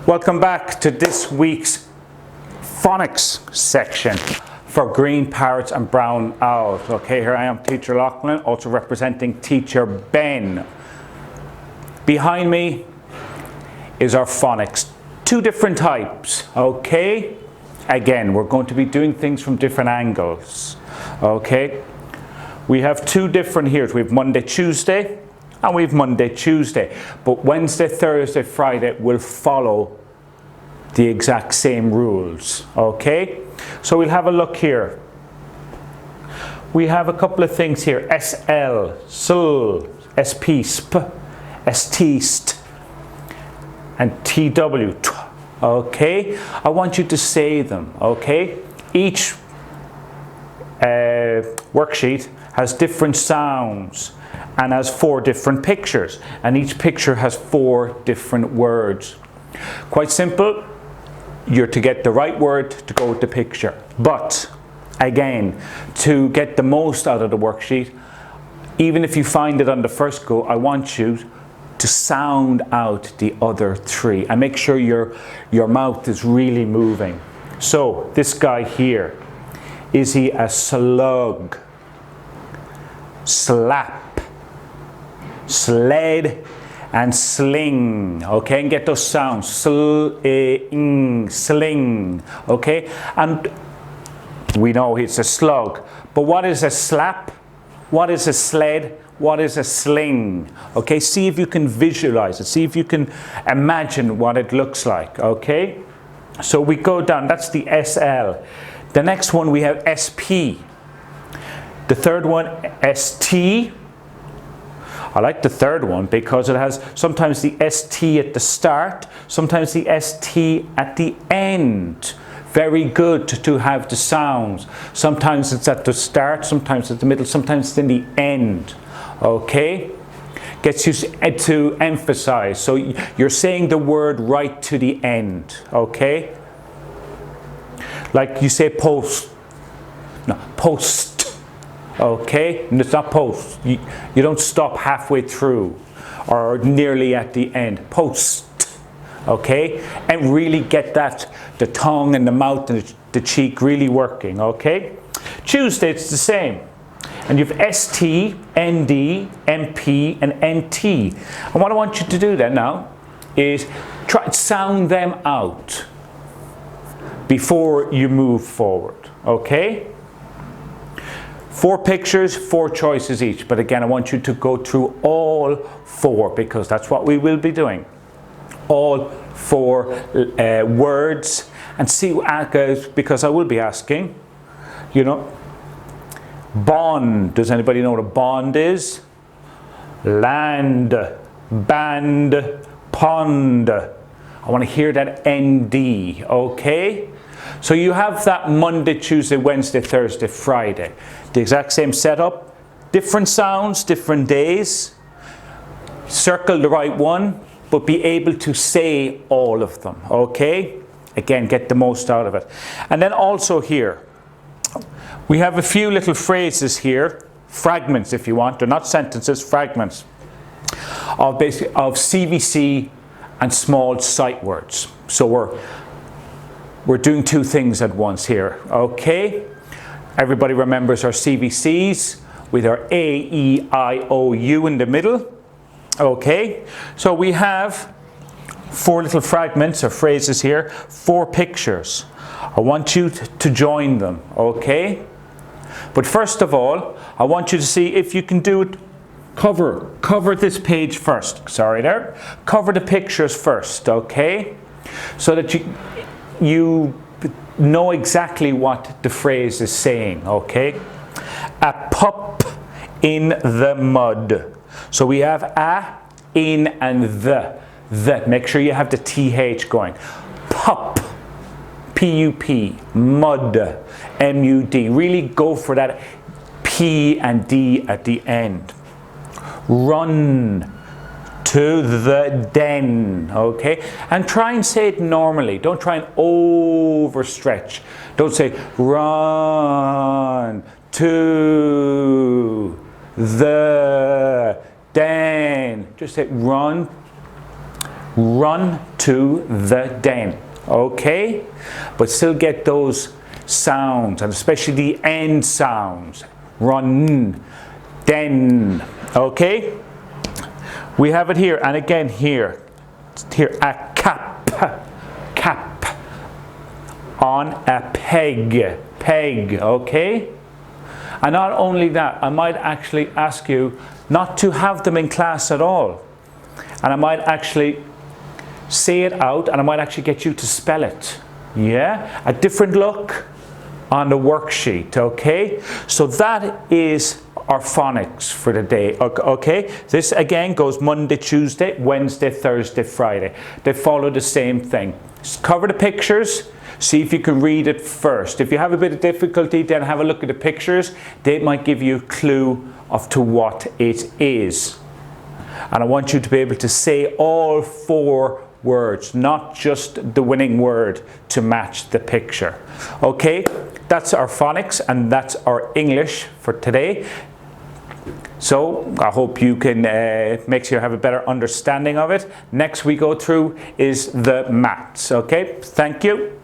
Welcome back to this week's phonics section for green parrots and brown owls. Okay, here I am, Teacher Lachlan, also representing Teacher Ben. Behind me is our phonics. Two different types, okay? Again, we're going to be doing things from different angles, okay? We have two different here. We have Monday, Tuesday, and we have Monday, Tuesday. But Wednesday, Thursday, Friday will follow the exact same rules, okay? So we'll have a look here. We have a couple of things here. SL, SL, SP, SP, ST, ST, and TW, okay? I want you to say them, okay? Each worksheet has different sounds and has 4 different pictures, and each picture has 4 different words. Quite simple. You're to get the right word to go with the picture. But again, to get the most out of the worksheet, even if you find it on the first go, I want you to sound out the other 3 and make sure your mouth is really moving. So this guy here, is he a slug, slap, sled, and sling, okay? And get those sounds, sling, sling, okay? And we know it's a slug, but what is a slap? What is a sled? What is a sling? Okay, see if you can visualize it. See if you can imagine what it looks like, okay? So we go down, that's the SL. The next one we have SP. The third one, ST. I like the third one because it has sometimes the ST at the start, sometimes the ST at the end. Very good to have the sounds. Sometimes it's at the start, sometimes at the middle, sometimes it's in the end. Okay? Gets you to emphasize. So you're saying the word right to the end. Okay? Like you say post. No, post. Okay? And it's not post. You don't stop halfway through or nearly at the end. Post. Okay? And really get that, the tongue and the mouth and the cheek really working. Okay? Tuesday, it's the same. And you have ST, ND, MP, and NT. And what I want you to do then now is try to sound them out before you move forward. Okay? 4 pictures, 4 choices each. But again, I want you to go through all 4 because that's what we will be doing. All 4 words and see what goes, because I will be asking, you know, bond. Does anybody know what a bond is? Land, band, pond. I want to hear that ND, okay? So you have that Monday, Tuesday, Wednesday, Thursday, Friday. The exact same setup, different sounds, different days. Circle the right one, but be able to say all of them, okay? Again, get the most out of it. And then also here, we have a few little phrases here, fragments if you want, they're not sentences, fragments of CVC and small sight words. So we're doing 2 things at once here, okay? Everybody remembers our CVCs with our A, E, I, O, U in the middle, okay? So we have 4 little fragments or phrases here, 4 pictures. I want you to join them, okay? But first of all, I want you to see if you can do it. Cover this page first. Sorry there. Cover the pictures first, okay? So that you know exactly what the phrase is saying, okay? A pup in the mud. So we have a, in, and the. Make sure you have the TH going. Pup. P-U-P, mud, M-U-D. Really go for that P and D at the end. Run to the den, okay? And try and say it normally. Don't try and overstretch. Don't say run to the den. Just say run run to the den. Okay? But still get those sounds, and especially the end sounds. Run, den. Okay? We have it here, and again here. Here, a cap. Cap. On a peg. Peg. Okay? And not only that, I might actually ask you not to have them in class at all. And I might actually say it out, and I might actually get you to spell it. Yeah? A different look on the worksheet, okay? So that is our phonics for the day, okay? This again goes Monday, Tuesday, Wednesday, Thursday, Friday. They follow the same thing. Just cover the pictures, see if you can read it first. If you have a bit of difficulty, then have a look at the pictures. They might give you a clue of to what it is. And I want you to be able to say all 4 words, not just the winning word to match the picture. Okay, that's our phonics and that's our English for today. So I hope you can make you have a better understanding of it. Next we go through is the maths. Okay, thank you.